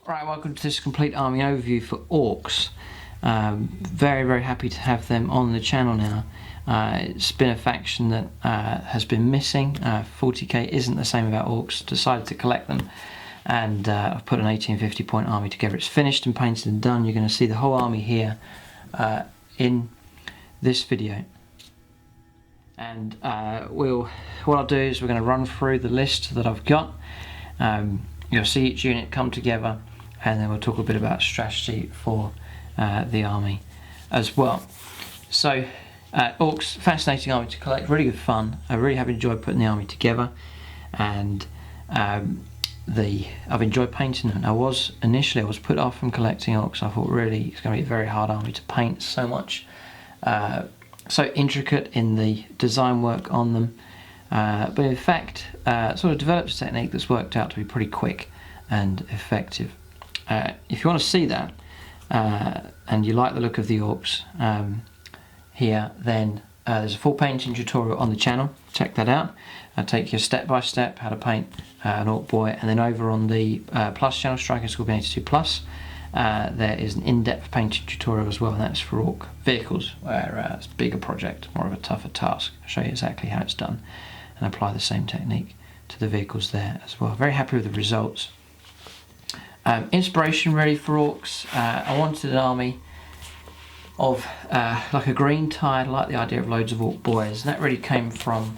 Right, welcome to this complete army overview for Orks. Very happy to have them on the channel now. It's been a faction that has been missing. 40K isn't the same about Orks. Decided to collect them, and I've put an 1850 point army together. It's finished and painted and done. You're going to see the whole army here in this video. And what I'll do is we're going to run through the list that I've got. You'll see each unit come together, and then we'll talk a bit about strategy for the army as well. So Orks, fascinating army to collect, really good fun. I really have enjoyed putting the army together, and I've enjoyed painting them. I was put off from collecting Orks. I thought really it's going to be a very hard army to paint, so much so intricate in the design work on them, but in fact sort of developed a technique that's worked out to be pretty quick and effective. If you want to see that and you like the look of the Orks here, then there's a full painting tutorial on the channel. Check that out. I'll take you step by step how to paint an Ork boy, and then over on the Plus channel, Striker School 82 Plus, there is an in-depth painting tutorial as well, and that's for Ork vehicles, where it's a bigger project, more of a tougher task. I'll show you exactly how it's done and apply the same technique to the vehicles there as well. Very happy with the results. Inspiration ready for Orks. I wanted an army of like a green tide. I like the idea of loads of Ork boys, and that really came from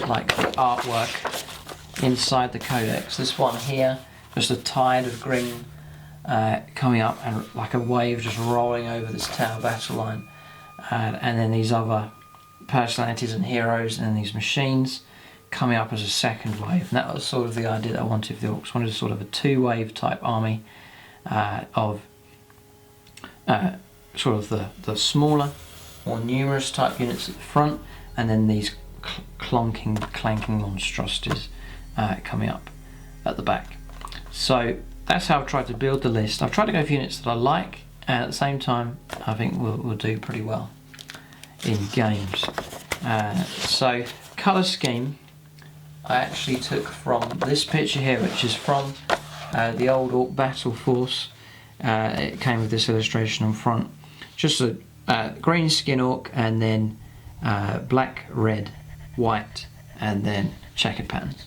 like the artwork inside the codex. This one here, just a tide of green coming up, and like a wave just rolling over this tower battle line, and then these other personalities and heroes, and then these machines coming up as a second wave. And that was sort of the idea that I wanted for the Orks. I wanted sort of a two-wave type army of sort of the smaller, more numerous type units at the front, and then these clanking monstrosities coming up at the back. So that's how I've tried to build the list. I've tried to go for units that I like, and at the same time I think we'll do pretty well in games. So colour scheme I actually took from this picture here, which is from the old Ork Battle Force. It came with this illustration on front. Just a green skin Ork, and then black, red, white, and then checkered patterns.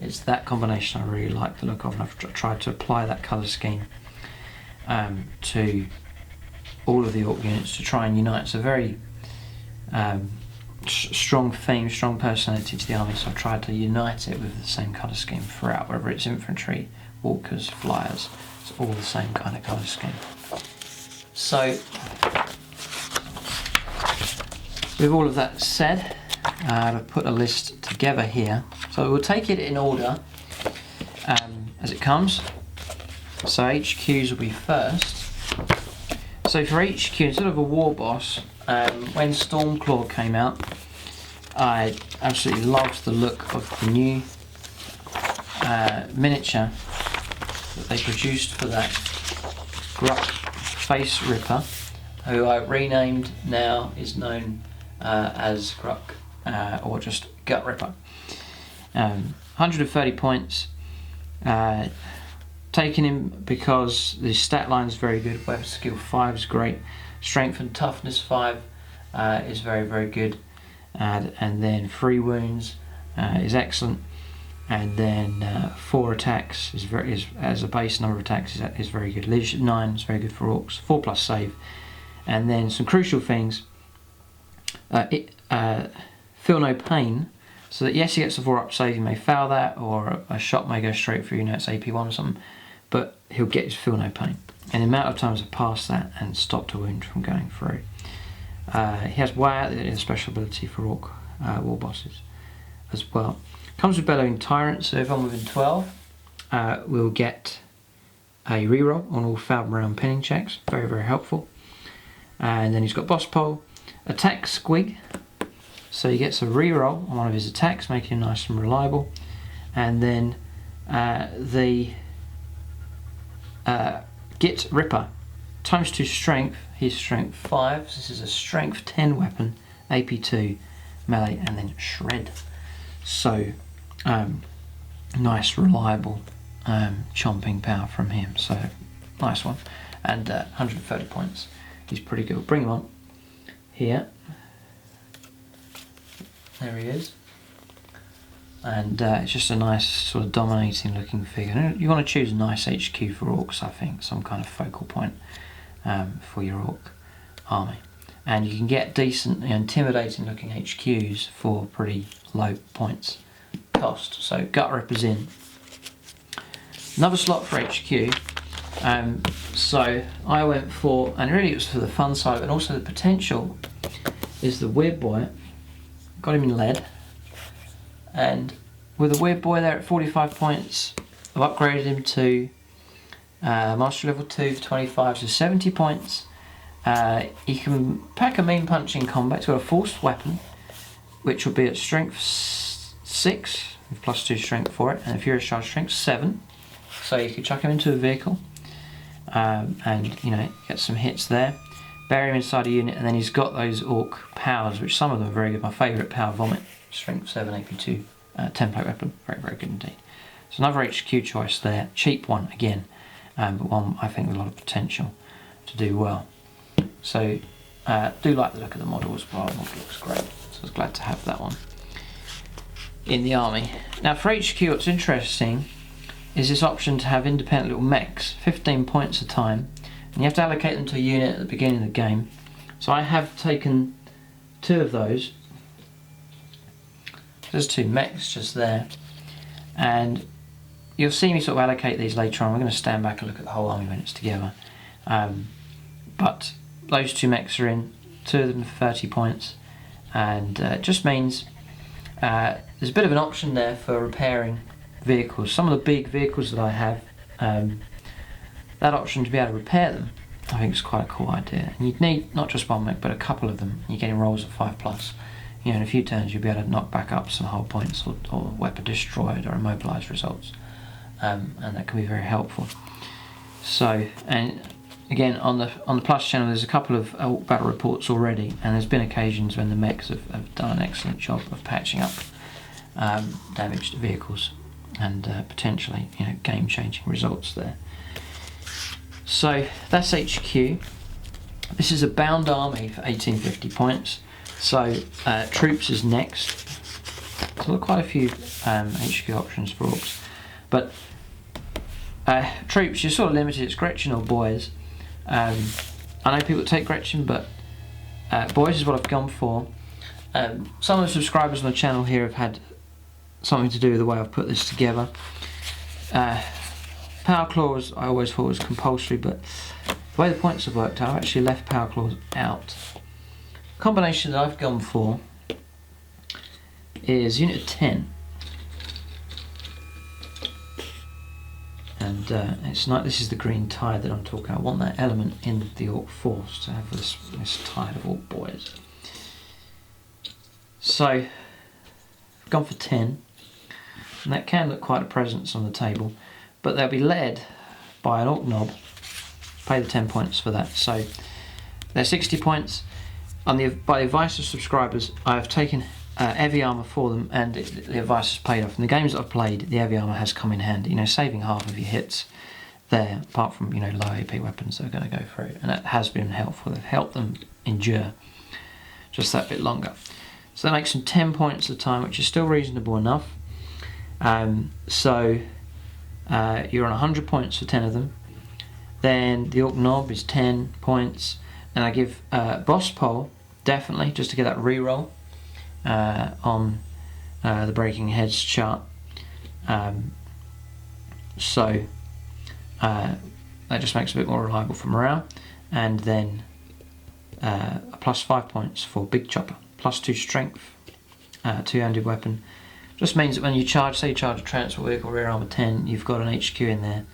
It's that combination I really like the look of, and I've tried to apply that colour scheme to all of the Ork units to try and unite. It's a very strong theme, strong personality to the army, so I've tried to unite it with the same colour scheme throughout, whether it's infantry, walkers, flyers. It's all the same kind of colour scheme. So with all of that said, I've put a list together here, so we'll take it in order as it comes. So HQs will be first. So for HQ, instead of a war boss, when Stormclaw came out, I absolutely loved the look of the new miniature that they produced for that Gruck Face Ripper, who I renamed now is known as Gruck or just Gut Ripper. 130 points. Taking him because the stat line is very good. Weapon skill 5 is great. Strength and toughness 5 is very good. And then 3 wounds is excellent. And then 4 attacks is as a base number of attacks is very good. Leadership 9 is very good for Orks. 4+ save. And then some crucial things. Feel no pain. So that yes, he gets a 4+ save, he may fail that, or a shot may go straight through, it's AP1 or something, but he'll get his feel no pain. And the amount of times I've passed that and stopped a wound from going through. He has WoW, a special ability for Ork war bosses as well. Comes with Bellowing Tyrant, so if I'm within 12, we'll get a reroll on all Falcon round pinning checks. Very helpful. And then he's got Boss Pole, Attack Squig. So he gets a reroll on one of his attacks, making him nice and reliable. And then the Git Ripper, times 2 strength, he's strength 5, so this is a strength 10 weapon, AP2, melee, and then shred. So nice, reliable chomping power from him, so nice one. And 130 points. He's pretty good. We'll bring him on here. There he is. And it's just a nice sort of dominating looking figure. And you want to choose a nice HQ for orcs, I think, some kind of focal point for your orc army. And you can get decent, intimidating looking HQs for pretty low points cost. So gut rip is in. Another slot for HQ. So I went for, and really it was for the fun side, but also the potential is the weird boy. Got him in lead. And with the weird boy there at 45 points, I've upgraded him to Master Level 2 for 25, so 70 points. He can pack a mean punch in combat. He's got a forced weapon, which will be at strength 6, with +2 strength for it, and a furious charge strength 7. So you could chuck him into a vehicle, and get some hits there. Bury him inside a unit, and then he's got those orc powers, which some of them are very good. My favourite, power vomit, strength 7, AP2, template weapon, very very good indeed. So another HQ choice there, cheap one again, but one I think with a lot of potential to do well. So do like the look of the model as well. The model looks great, so I was glad to have that one in the army. Now for HQ, what's interesting is this option to have independent little mechs, 15 points a time, and you have to allocate them to a unit at the beginning of the game. So I have taken 2 of those. There's 2 mechs just there, and you'll see me sort of allocate these later on. We're going to stand back and look at the whole army when it's together. But those 2 mechs are in, 2 of them for 30 points, and it just means there's a bit of an option there for repairing vehicles. Some of the big vehicles that I have, that option to be able to repair them, I think is quite a cool idea. And you'd need not just one mech, but a couple of them. You're getting rolls of 5+. In a few turns you'll be able to knock back up some hull points or weapon destroyed or immobilised results, and that can be very helpful. So, and again on the Plus channel there's a couple of battle reports already, and there's been occasions when the mechs have done an excellent job of patching up damaged vehicles, and potentially game-changing results there. So that's HQ. This is a bound army for 1850 points. So troops is next. So there are quite a few HQ options for orcs, but troops, you're sort of limited. It's Gretchen or boys. I know people take Gretchen, but boys is what I've gone for. Some of the subscribers on the channel here have had something to do with the way I've put this together. Power claws I always thought was compulsory, but the way the points have worked out, I've actually left power claws out. The combination that I've gone for is unit of 10, and it's not. This is the green tide that I'm talking about. I want that element in the orc force to have this tide of orc boys. So I've gone for 10, and that can look quite a presence on the table, but they'll be led by an orc knob. Pay the 10 points for that. So they're 60 points. By the advice of subscribers, I have taken heavy armour for them, and the advice has paid off. In the games that I've played, the heavy armour has come in handy, saving half of your hits there, apart from low AP weapons that are going to go through, and that has been helpful. They've helped them endure just that bit longer. So that makes them 10 points at a time, which is still reasonable enough. So you're on 100 points for 10 of them. Then the orc knob is 10 points, and I give boss pole definitely, just to get that reroll on the breaking heads chart. So that just makes it a bit more reliable for morale. And then a +5 points for big chopper, +2 strength, two-handed weapon. Just means that when you charge, say you charge a transport vehicle rear armor 10, you've got an HQ in there,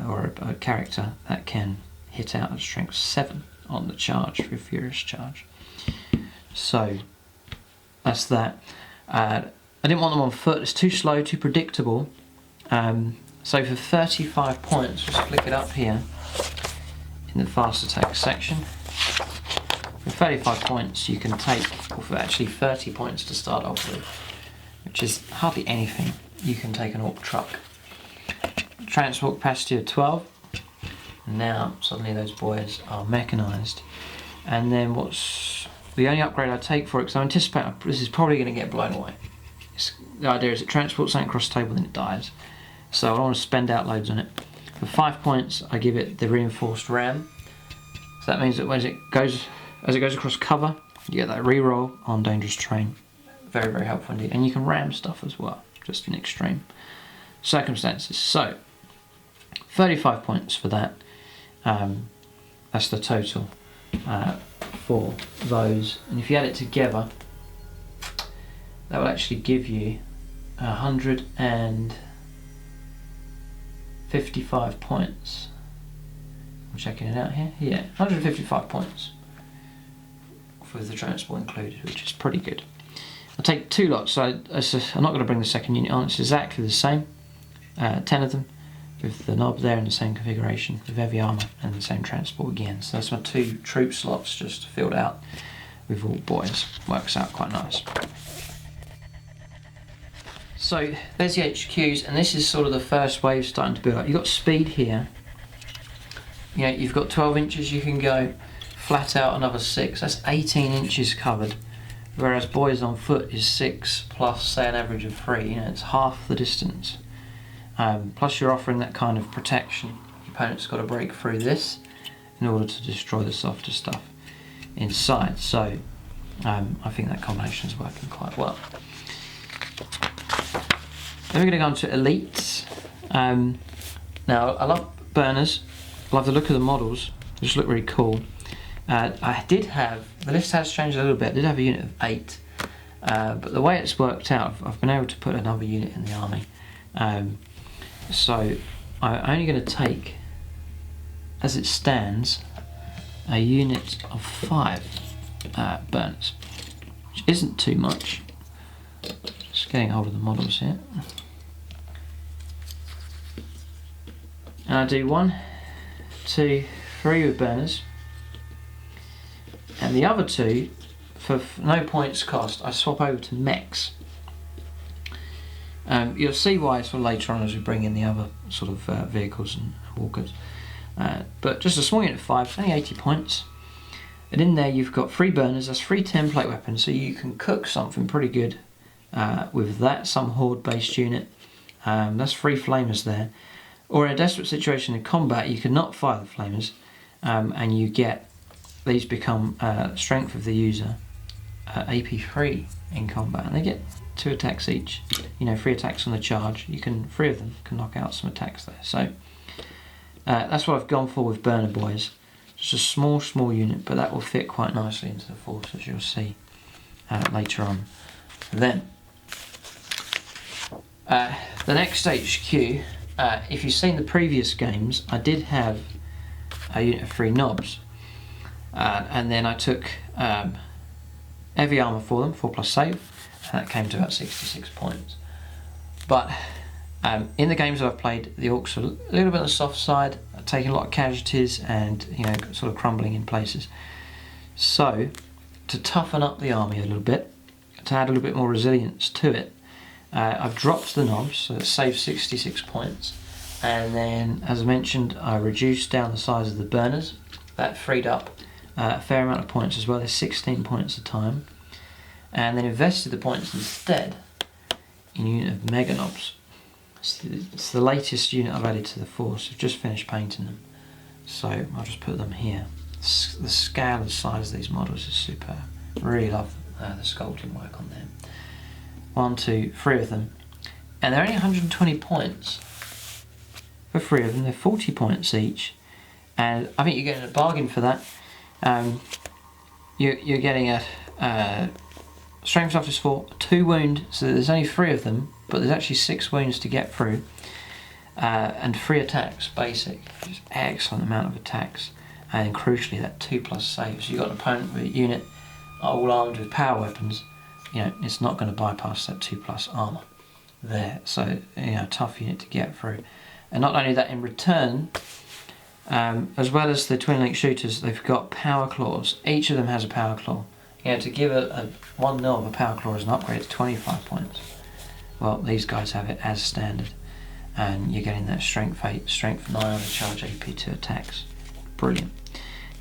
or a character that can hit out at strength 7 on the charge for furious charge. So that's that. I didn't want them on foot. It's too slow, too predictable. So for 35 points, just flick it up here in the fast attack section. For 35 points, you can take, or for actually 30 points to start off with, which is hardly anything. You can take an orc truck transport capacity of 12. Now suddenly those boys are mechanised. And then what's the only upgrade I take for it, because I anticipate this is probably going to get blown away. The idea is it transports something across the table, then it dies. So I don't want to spend out loads on it. For 5 points, I give it the reinforced ram. So that means that as it goes across cover, you get that reroll on dangerous terrain. Very, very helpful indeed. And you can ram stuff as well, just in extreme circumstances. So 35 points for that. That's the total for those. And if you add it together, that will actually give you 155 points. I'm checking it out here. Yeah, 155 points with the transport included, which is pretty good. I'll take 2 lots, so I'm not going to bring the second unit on. It's exactly the same, 10 of them, with the knob there in the same configuration, with heavy armour and the same transport again. So that's my 2 troop slots just filled out with all boys. Works out quite nice. So there's the HQs, and this is sort of the first wave starting to build up. You've got speed here. You know, you've got 12 inches you can go, flat out another 6. That's 18 inches covered. Whereas boys on foot is 6 plus, say, an average of 3. You know, it's half the distance. Plus you're offering that kind of protection. Your opponent's got to break through this in order to destroy the softer stuff inside. So I think that combination is working quite well. Then we're going to go on to elites. Now I love burners. I love the look of the models. They just look really cool. I did have, the list has changed a little bit. I did have a unit of 8, but the way it's worked out, I've been able to put another unit in the army. So I'm only going to take, as it stands, a unit of 5 burners, which isn't too much. Just getting hold of the models here. And I do 1, 2, 3 with burners. And the other 2, for no points cost, I swap over to mechs. You'll see why sort of later on as we bring in the other sort of vehicles and walkers. But just a small unit of 5, only 80 points. And in there you've got 3 burners, that's 3 template weapons, so you can cook something pretty good with that, some horde based unit. That's 3 flamers there. Or in a desperate situation in combat, you can not fire the flamers, and you get, these become strength of the user, AP3 in combat, and they get 2 attacks each. You know, 3 attacks on the charge. You can, 3 of them can knock out some attacks there. So that's what I've gone for with burner boys. Just a small unit, but that will fit quite nicely into the force, as you'll see later on. Then the next HQ. If you've seen the previous games, I did have a unit of 3 knobs, and then I took heavy armour for them, 4 plus save, and that came to about 66 points. But in the games that I've played, the orcs are a little bit on the soft side, taking a lot of casualties and, you know, sort of crumbling in places. So to toughen up the army a little bit, to add a little bit more resilience to it, I've dropped the knobs, so it saves 66 points, and then, as I mentioned, I reduced down the size of the burners. That freed up a fair amount of points as well. There's 16 points a time, and then invested the points instead in a unit of mega knobs. It's the latest unit I've added to the force. I've just finished painting them, so I'll just put them here. The scale and size of these models is superb. Really love the sculpting work on them. 1, 2, 3 of them, and they're only 120 points for 3 of them. They're 40 points each, and I think you're getting a bargain for that. You're getting a strength toughness 4, 2 wound, so there's only 3 of them, but there's actually 6 wounds to get through, and 3 attacks basic, which is an excellent amount of attacks, and crucially that 2 plus saves. You've got an opponent with a unit all armed with power weapons. You know, it's not going to bypass that 2 plus armour there, so, you know, tough unit to get through. And not only that, in return, as well as the twin link shooters, they've got power claws. Each of them has a power claw. You know, to give a 1 mil of a power claw as an upgrade to 25 points. Well, these guys have it as standard. and you're getting that strength 8, strength 9 on the charge AP2 attacks. Brilliant.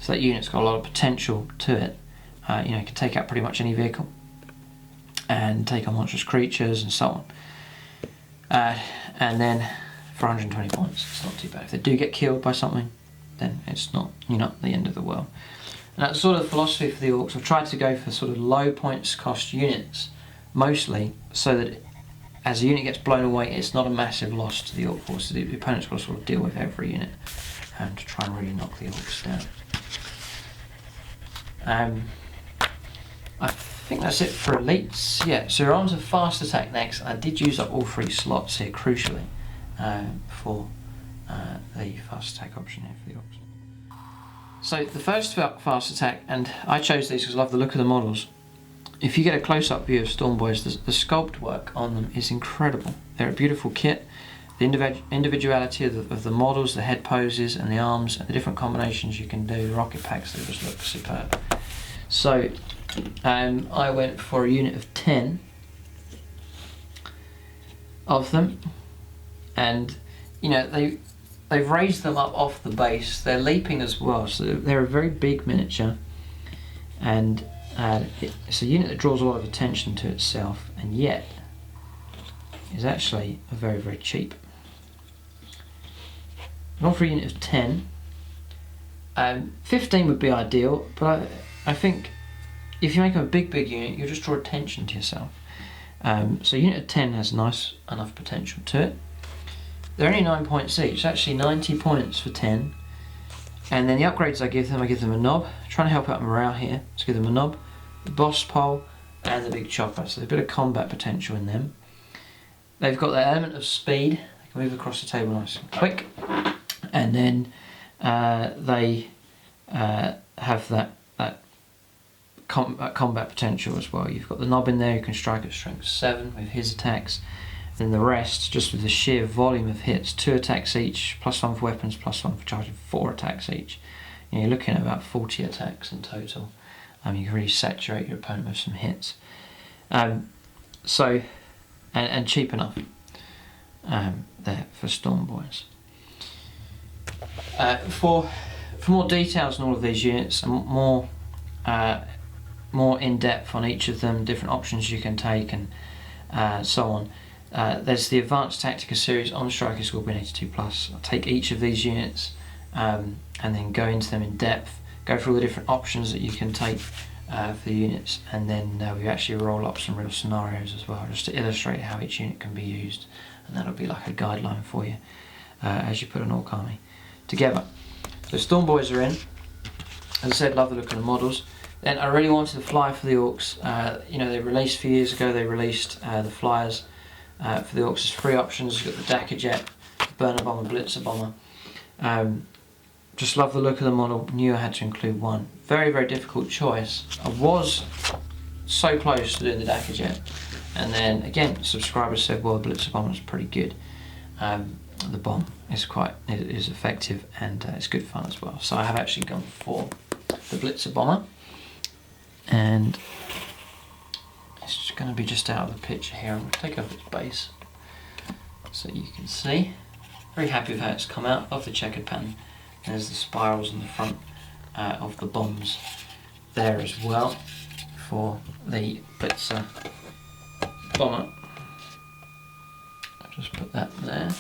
So that unit's got a lot of potential to it. You know, it can take out pretty much any vehicle and take on monstrous creatures and so on. And then for 120 points, it's not too bad. If they do get killed by something, then you're not the end of the world. And that's sort of the philosophy for the Orks. I've tried to go for sort of low points cost units, mostly, so that as a unit gets blown away, it's not a massive loss to the Ork force. The opponent's got to sort of deal with every unit to try and really knock the Orks down. I think that's it for elites. Yeah, so we're on to fast attack next. I did use up all 3 slots here, crucially, for the fast attack option here for the Orks. So the first fast attack, and I chose these because I love the look of the models. If you get a close-up view of Stormboys, the sculpt work on them is incredible. They're a beautiful kit. The individuality of the models, the head poses and the arms, and the different combinations you can do, the rocket packs, they just look superb. So I went for a unit of 10 of them, and you know, they've raised them up off the base. They're leaping as well, so they're a very big miniature, and it's a unit that draws a lot of attention to itself, and yet is actually very, very cheap. Not for a unit of 10. 15 would be ideal, but I think if you make them a big unit, you'll just draw attention to yourself. So a unit of 10 has nice enough potential to it. They're only 9 points each, actually 90 points for 10. And then the upgrades I give them a knob, trying to help out morale here. So give them a knob, the boss pole, and the big chopper. So there's a bit of combat potential in them. They've got that element of speed, they can move across the table nice and quick. And then they have that combat potential as well. You've got the knob in there, you can strike at strength 7 with his attacks. Then the rest, just with the sheer volume of hits, 2 attacks each, +1 for weapons, +1 for charging, 4 attacks each. You know, you're looking at about 40 attacks in total. You can really saturate your opponent with some hits. And cheap enough there for Stormboys. For more details on all of these units and more in depth on each of them, different options you can take and so on. There's the Advanced Tactica series on Striker School Bin 82+. I'll take each of these units and then go into them in depth, go through all the different options that you can take for the units, and then we actually roll up some real scenarios as well, just to illustrate how each unit can be used, and that'll be like a guideline for you as you put an Ork Army together. So Stormboys are in. As I said, love the look of the models. Then I really wanted to fly for the Orks. You know, they released a few years ago, they released the flyers. For the Orks, there's 3 options. You've got the Dakka Jet, Burner Bomber, Blitzer Bomber. Just love the look of the model, knew I had to include one. Very, very difficult choice. I was so close to doing the Dakka Jet, and then again, subscribers said, well, the Blitzer Bomber is pretty good. The bomb is effective, and it's good fun as well. So I have actually gone for the Blitzer Bomber, and it's going to be just out of the picture here. I'm going to take off its base so you can see. Very happy with how it's come out of the checkered pattern. There's the spirals in the front of the bombs there as well for the Blitzer Bomber. I'll just put that there.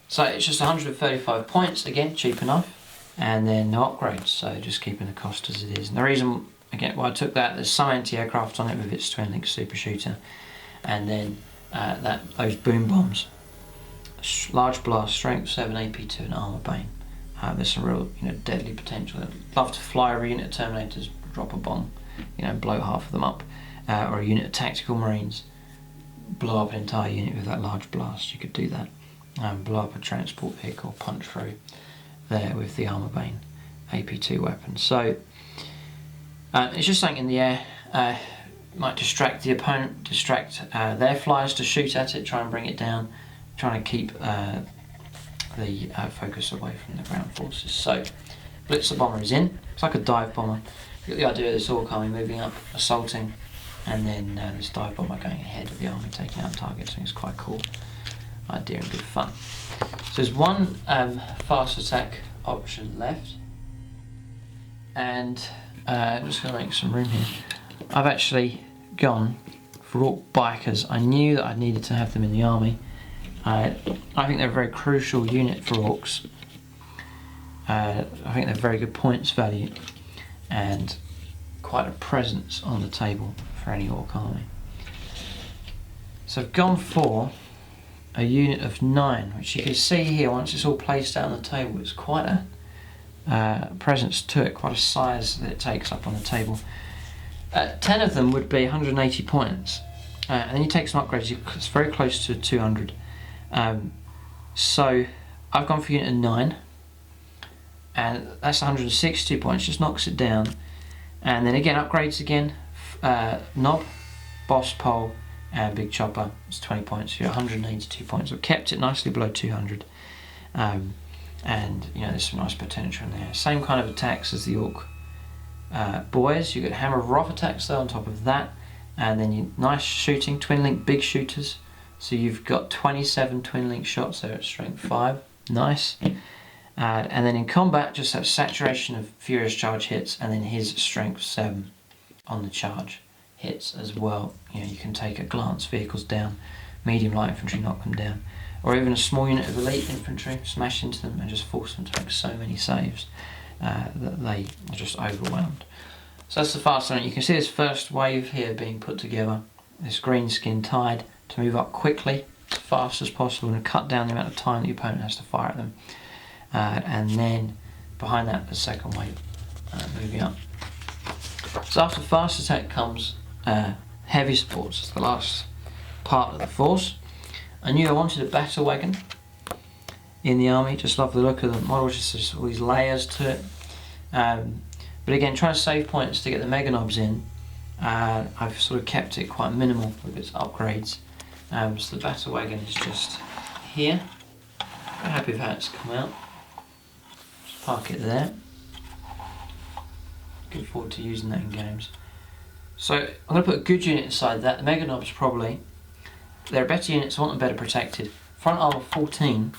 So it's just 135 points, again, cheap enough, and then no upgrades, so just keeping the cost as it is. And the reason, again, why I took that, there's some anti-aircraft on it with its twin-link super shooter, and then those boom bombs. Large blast, strength 7, AP2 and armor bane. There's some real, deadly potential. I'd love to fly a unit of Terminators, drop a bomb, blow half of them up, or a unit of tactical marines, blow up an entire unit with that large blast. You could do that. Blow up a transport vehicle, punch through there with the armor bane AP2 weapon. So it's just something in the air. Might distract the opponent, distract their flyers to shoot at it, try and bring it down, trying to keep the focus away from the ground forces. So Blitzer Bomber is in. It's like a dive bomber. You get the idea of this Ork Army moving up, assaulting, and then this dive bomber going ahead of the army, taking out targets. I think it's quite cool. idea and good fun. So there's one fast attack option left, and I'm just going to make some room here. I've actually gone for Ork Bikers. I knew that I needed to have them in the army. I think they're a very crucial unit for Orks. I think they're very good points value and quite a presence on the table for any Ork army. So I've gone for a unit of 9, which you can see here once it's all placed out on the table. It's quite a presence to it, quite a size that it takes up on the table. 10 of them would be 180 points, and then you take some upgrades, it's very close to 200. So I've gone for a unit of 9, and that's 162 points, just knocks it down. And then again, upgrades again, knob, boss pole, and big chopper. It's 20 points, so you're 182 points. I've kept it nicely below 200. And you know, there's some nice potential in there. Same kind of attacks as the Ork boys. You get hammer of rough attacks though on top of that, and then you nice shooting, twin link big shooters. So you've got 27 twin link shots there at strength 5. Nice. And then in combat, just have saturation of furious charge hits, and then his strength 7 on the charge hits as well. You know, you can take a glance vehicles down, medium light infantry knock them down, or even a small unit of elite infantry, smash into them and just force them to make so many saves that they are just overwhelmed. So that's the fast one. You can see this first wave here being put together, this green skin tide, to move up quickly, as fast as possible, and cut down the amount of time that your opponent has to fire at them. And then behind that, the second wave moving up. So after fast attack comes heavy supports. It's the last part of the force. I knew I wanted a battle wagon in the army. Just love the look of the model. Just all these layers to it. But again, trying to save points to get the mega knobs in, I've sort of kept it quite minimal with its upgrades. So the battle wagon is just here. Very happy with how it's come out. Just park it there. Looking forward to using that in games. So I'm going to put a good unit inside that. The mega knobs probably. They're better units, I want them better protected. Front armor 14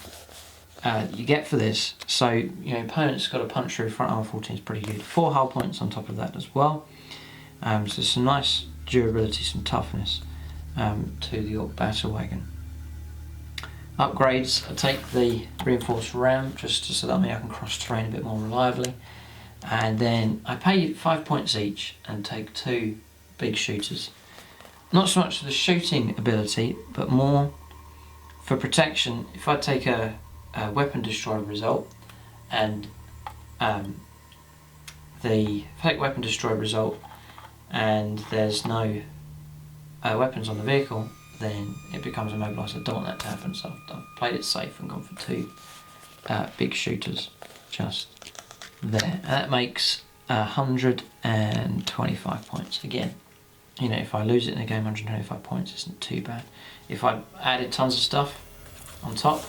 you get for this. So you know, opponent's got a punch through. Front armor 14 is pretty good. 4 hull points on top of that as well. So there's some nice durability, some toughness to the Ork battle wagon. Upgrades, I take the reinforced ram just so that I can cross terrain a bit more reliably, and then I pay 5 points each and take 2 big shooters. Not so much for the shooting ability, but more for protection. If I take a weapon destroyer result, and weapon destroyer result, and there's no weapons on the vehicle, then it becomes immobilised. I don't want that to happen, so I've played it safe and gone for 2 big shooters just there. And that makes 125 points. Again, you know, if I lose it in a game, 125 points isn't too bad. If I added tons of stuff on top,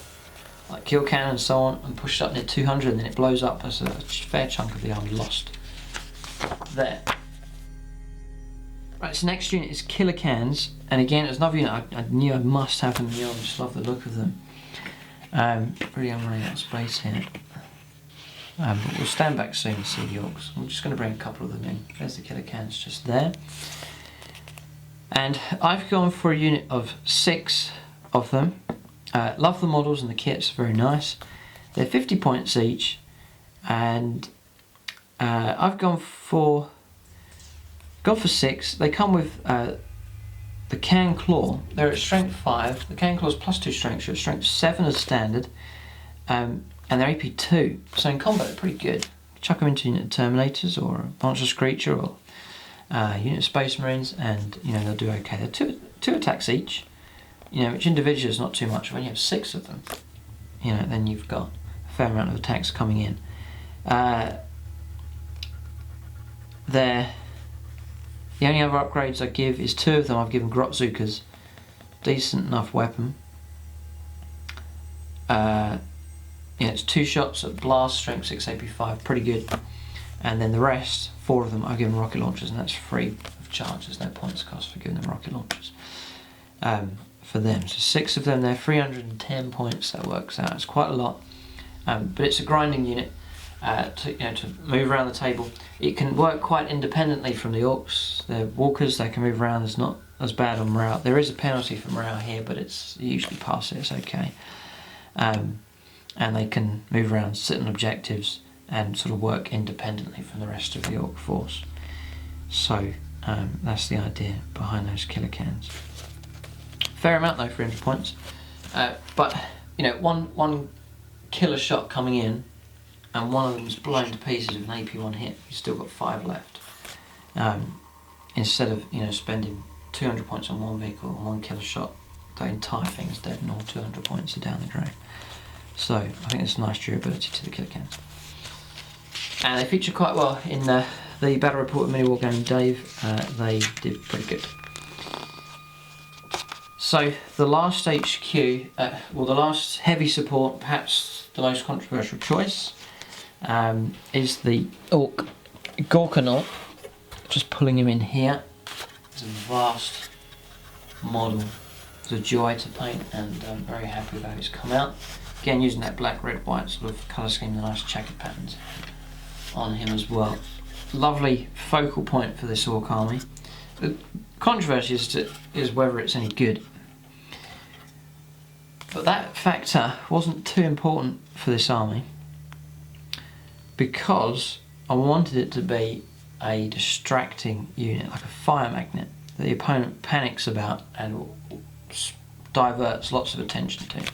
like kill cannon and so on, and pushed up near 200, and then it blows up, as a fair chunk of the army lost there. Right, so next unit is killer cans, and again it's another unit I knew I must have them in the army. I just love the look of them. Really, I'm running out of space here. But we'll stand back soon and see the Orks. I'm just going to bring a couple of them in. There's the killer cans just there. And I've gone for a unit of 6 of them. Love the models and the kits, very nice. They're 50 points each, and I've gone for 6. They come with the can claw. They're at strength 5. The can claw is plus 2 strength, so it's strength 7 as standard, and they're AP 2. So in combat they're pretty good. Chuck them into unit of Terminators or a monstrous creature or unit of Space Marines, and you know, they'll do okay. They're 2 attacks each. You know, which individually is not too much. When you have 6 of them, you know, then you've got a fair amount of attacks coming in. The only other upgrades I give is 2 of them. I've given Grotzukas, decent enough weapon. Yeah, it's 2 shots at blast, strength 6, AP 5, pretty good. And then the rest, 4 of them, I've given rocket launchers, and that's free of charge. There's no points cost for giving them rocket launchers. for them. So 6 of them, they're 310 points, that works out. It's quite a lot, but it's a grinding unit to move around the table. It can work quite independently from the orcs. They're walkers, they can move around, it's not as bad on morale. There is a penalty for morale here, but it's usually past it, it's okay. And they can move around, sit on objectives, and sort of work independently from the rest of the orc force. So that's the idea behind those killer cans. Fair amount though, 300 points. But you know, one killer shot coming in, and one of them's blown to pieces with an AP1 hit. You've still got 5 left. Instead of spending 200 points on one vehicle and one killer shot, the entire thing's dead and all 200 points are down the drain. So I think there's nice durability to the killer cans. And they feature quite well in the battle report of Mini Wargaming Dave. They did pretty good. So the last HQ, well, the last heavy support, perhaps the most controversial choice, is the Ork Gorkanaut. Just pulling him in here. It's a vast model. It's a joy to paint, and I'm very happy with how it's come out. Again, using that black, red, white sort of colour scheme, the nice checkered patterns on him as well. Lovely focal point for this Ork Army. The controversy is whether it's any good. But that factor wasn't too important for this army, because I wanted it to be a distracting unit, like a fire magnet that the opponent panics about and diverts lots of attention to.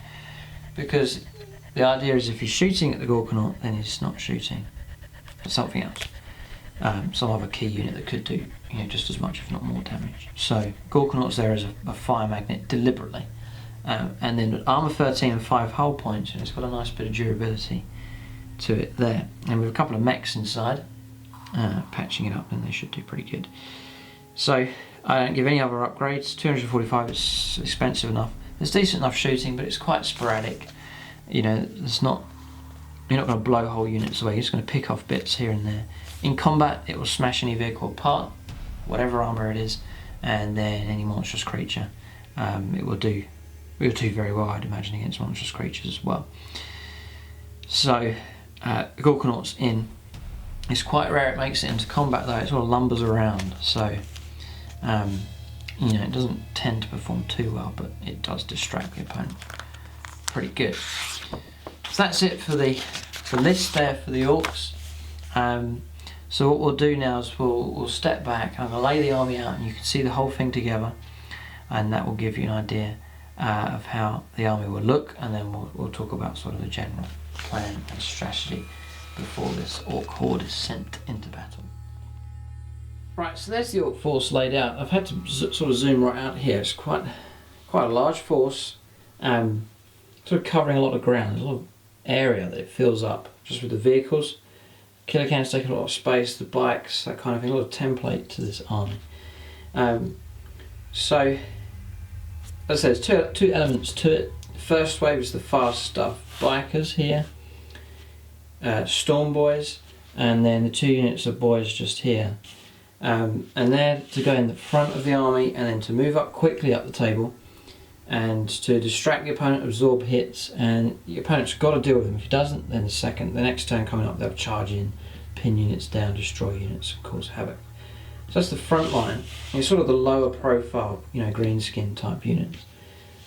Because the idea is, if he's shooting at the Gorkanaut, then he's not shooting at something else, some other key unit that could do just as much, if not more, damage. So Gorkanaut's there as a fire magnet deliberately, and then armor 13 and 5 hull points, and it's got a nice bit of durability to it there. And with a couple of mechs inside, patching it up, then they should do pretty good. So I don't give any other upgrades. 245 is expensive enough. There's decent enough shooting, but it's quite sporadic. It's not, you're not going to blow whole units away. You're just going to pick off bits here and there. In combat, it will smash any vehicle apart, whatever armor it is, and then any monstrous creature. It will do very well, I'd imagine, against monstrous creatures as well. So Gorkanaut's in. It's quite rare it makes it into combat though. It sort of lumbers around, so it doesn't tend to perform too well, but it does distract the opponent pretty good. So that's it for the list there for the orcs. So what we'll do now is we'll step back. I'm going to lay the army out, and you can see the whole thing together, and that will give you an idea of how the army will look, and then we'll talk about sort of the general plan and strategy before this orc horde is sent into battle. Right, so there's the orc force laid out. I've had to sort of zoom right out here. It's quite a large force, sort of covering a lot of ground. There's a lot of area that it fills up just with the vehicles. Killer cans take a lot of space, the bikes, that kind of thing. A lot of template to this army. So, as I said, there's two elements to it. The first wave is the fast stuff. Bikers here, Storm Boys, and then the 2 units of boys just here. And they're to go in the front of the army, and then to move up quickly up the table, and to distract the opponent, absorb hits, and the opponent's got to deal with them. If he doesn't, then the next turn coming up, they'll charge in, pin units down, destroy units, and cause havoc. So that's the front line. It's sort of the lower profile, green skin type units.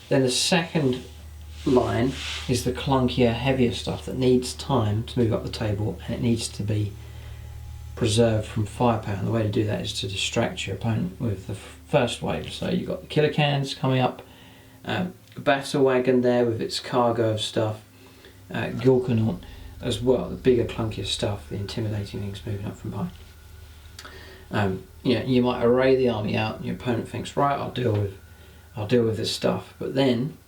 Then the second line is the clunkier, heavier stuff that needs time to move up the table, and it needs to be preserved from firepower. And the way to do that is to distract your opponent with the first wave. So you've got the killer cans coming up, a battle wagon there with its cargo of stuff, Gorkanaut as well, the bigger, clunkier stuff, the intimidating things moving up from behind. You might array the army out, and your opponent thinks, right, I'll deal with this stuff, but then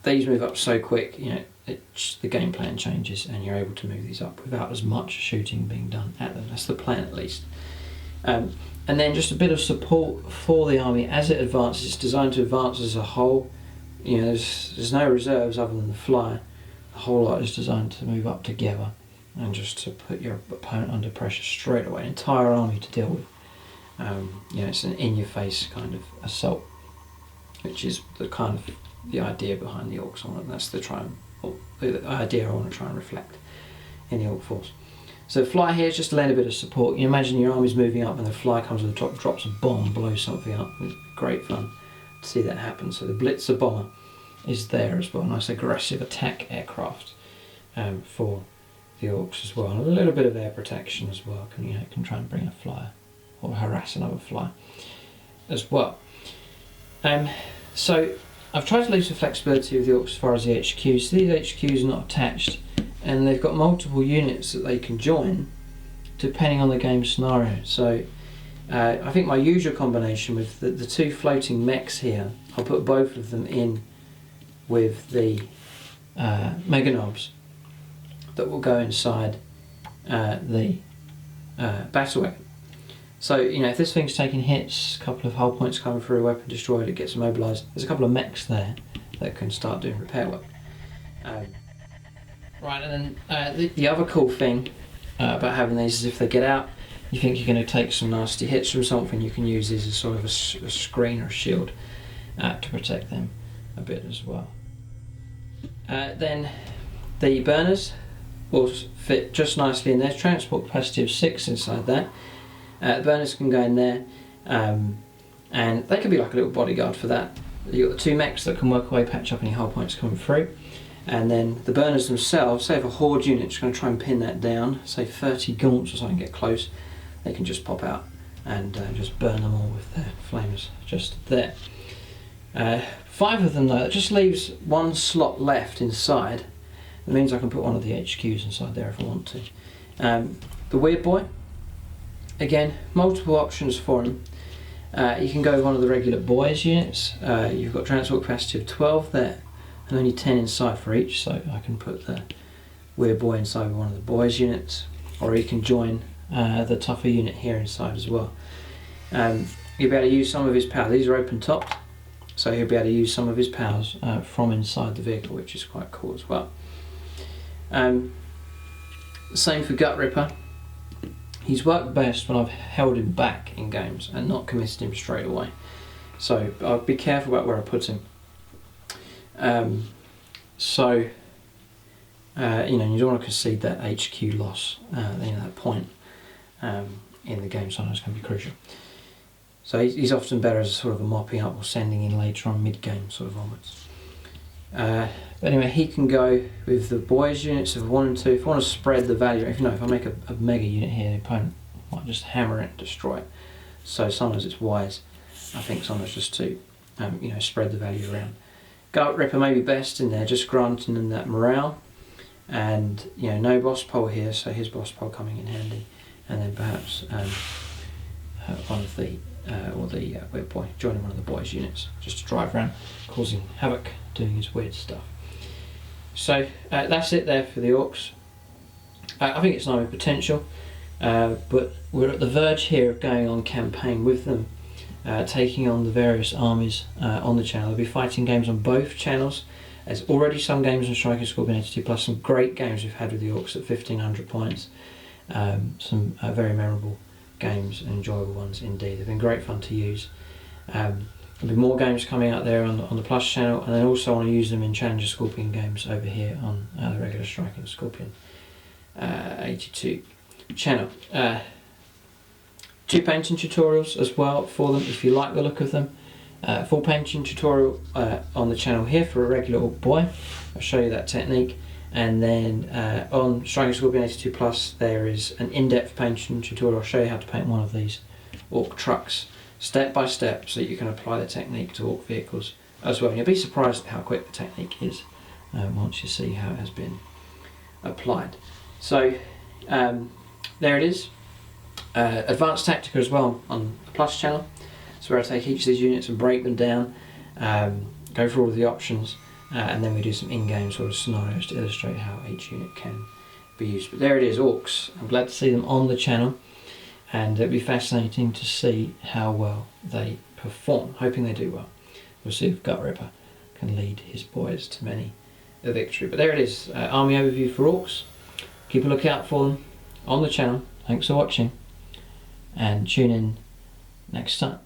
these move up so quick, the game plan changes, and you're able to move these up without as much shooting being done at them. That's the plan, at least. And then just a bit of support for the army as it advances. It's designed to advance as a whole. There's no reserves other than the flyer. The whole lot is designed to move up together, and just to put your opponent under pressure straight away. An entire army to deal with. It's an in-your-face kind of assault. which is the kind of the idea behind the Orks on it. That's the idea I want to try and reflect in the Ork force. So the fly here is just to lend a bit of support. You imagine your army's moving up and the fly comes to the top, drops a bomb, blows something up. It's great fun to see that happen. So the Blitzer bomber is there as well, nice aggressive attack aircraft for the Orks as well. And a little bit of air protection as well. Can try and bring a flyer or harass another fly as well. So I've tried to leave some flexibility with the Orks as far as the HQs. So these HQs are not attached, and they've got multiple units that they can join depending on the game scenario. So I think my usual combination with the two floating mechs here, I'll put both of them in with the Mega Knobs that will go inside the battle wagon. So, if this thing's taking hits, a couple of hull points coming through, a weapon destroyed, it gets immobilised, there's a couple of mechs there that can start doing repair work. Right, and then the other cool thing about having these is if they get out, you think you're going to take some nasty hits from something, you can use these as sort of a screen or a shield to protect them a bit as well. Then the burners will fit just nicely in there. Transport capacity of 6 inside that. The burners can go in there, and they can be like a little bodyguard for that. You've got the two mechs that can work away, patch up any hull points coming through, and then the burners themselves, say if a horde unit's going to try and pin that down, say 30 gaunts or something get close, they can just pop out and just burn them all with their flames just there. 5 of them though, that just leaves one slot left inside. That means I can put one of the HQs inside there if I want to. The Weird Boy, again, multiple options for him. You can go with one of the regular boys units. You've got transport capacity of 12 there and only 10 inside for each, so I can put the Weird Boy inside with one of the boys units, or you can join the tougher unit here inside as well. You'll be able to use some of his power. These are open topped, so he'll be able to use some of his powers from inside the vehicle, which is quite cool as well. Same for Gut Ripper. He's worked best when I've held him back in games and not committed him straight away. So I'll be careful about where I put him. You don't want to concede that HQ loss, that point in the game sometimes can be crucial. So he's often better as sort of a mopping up or sending in later on mid-game sort of onwards. But anyway, he can go with the boys units if I want him to. If I want to spread the value, if I make a mega unit here, the opponent might just hammer it and destroy it. So sometimes it's wise, I think, sometimes just to spread the value around. Gut Ripper may be best in there, just granting them that morale, and no boss pole here, so his boss pole coming in handy, and then perhaps one of the Weird Boy joining one of the boys units just to drive around causing havoc, doing his weird stuff. So that's it there for the Orks. I think it's an army potential, but we're at the verge here of going on campaign with them, taking on the various armies on the channel. They'll be fighting games on both channels. There's already some games on Striking Scorpion 82 plus, some great games we've had with the Orks at 1500 points. Some very memorable games and enjoyable ones indeed. They've been great fun to use. There'll be more games coming out there on the Plus channel, and then also I want to use them in Challenger Scorpion games over here on the regular Striking Scorpion 82 channel. 2 painting tutorials as well for them if you like the look of them. Full painting tutorial on the channel here for a regular Ork boy. I'll show you that technique. And then on Striking Scorpion 82 plus there is an in-depth painting tutorial. I'll show you how to paint one of these Ork trucks step by step so you can apply the technique to Ork vehicles as well. And you'll be surprised at how quick the technique is once you see how it has been applied. So there it is. Advanced Tactica as well on the Plus channel. So where I take each of these units and break them down, go through all of the options, and then we do some in-game sort of scenarios to illustrate how each unit can be used. But there it is, Orks. I'm glad to see them on the channel, and it'll be fascinating to see how well they perform. Hoping they do well. We'll see if Gut Ripper can lead his boys to many a victory. But there it is, army overview for Orks. Keep a lookout for them on the channel. Thanks for watching, and tune in next time.